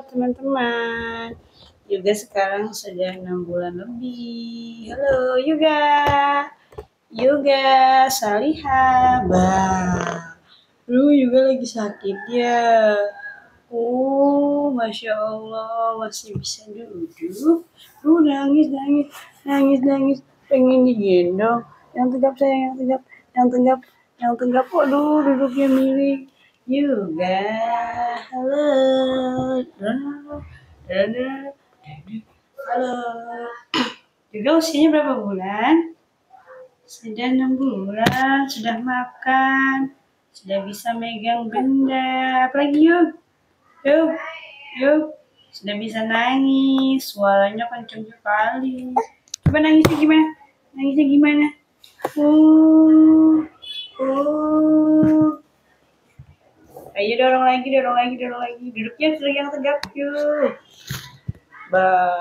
teman-teman. Yuga sekarang sudah 6 bulan lebih. Halo Yuga. Yuga Salihah. Bah. Lu juga lagi sakit ya. Oh, Masya Allah, masih bisa duduk. Nangis. Pengen digendong. Yang tegap sayang, yang tegap. Waduh, duduknya miring. Yuga, halo. Halo. Juga usianya berapa bulan? Sudah 6 bulan, sudah makan, sudah bisa megang benda. Apalagi yuk. Sudah bisa nangis, suaranya kenceng sekali. Coba nangisnya gimana? Oh. Ayo dorong lagi. Duduknya yang tegap yuk. Bah.